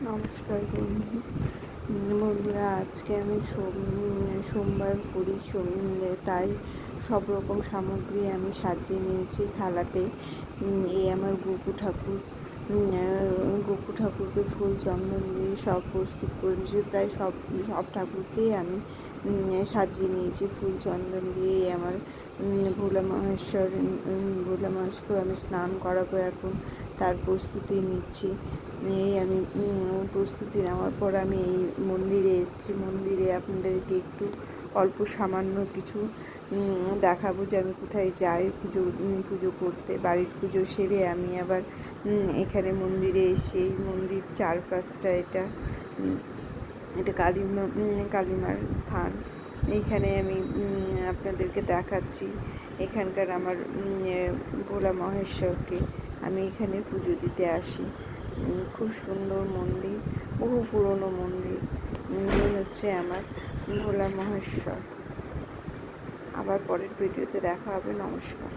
নমস্কার বন্ধুরা, আজকে আমি সোমবার করি, তাই সব রকম সামগ্রী আমি সাজিয়ে নিয়েছি থালাতে। এই আমার গোপু ঠাকুরকে ফুল চন্দন দিয়ে সব প্রস্তুত করে নিয়েছি। প্রায় সব ঠাকুরকেই আমি সাজিয়ে নিয়েছি ফুল চন্দন দিয়ে। আমার ভোলা মহেশ্বরকে আমি স্নান করাবো, এখন তার প্রস্তুতি নিচ্ছি। আমি প্রস্তুতি নেওয়ার পর আমি এই মন্দিরে এসেছি। মন্দিরে আপনাদেরকে একটু অল্প সামান্য কিছু দেখাবো যে আমি কোথায় যাই পুজো করতে। বাড়ির পুজো সেরে আমি আবার এখানে মন্দিরে এসে, মন্দির চারপাশটা এটা কালীমার থান। এইখানে আমি আপনাদেরকে দেখাচ্ছি এখানকার আমার ভোলা মহেশ্বরকে আমি এখানে পুজো দিতে আসি। খুব সুন্দর মন্দির, বহু পুরনো মন্দির। এই হচ্ছে আমার ভোলা মহেশ্বর। আবার পরের ভিডিওতে দেখা হবে। নমস্কার।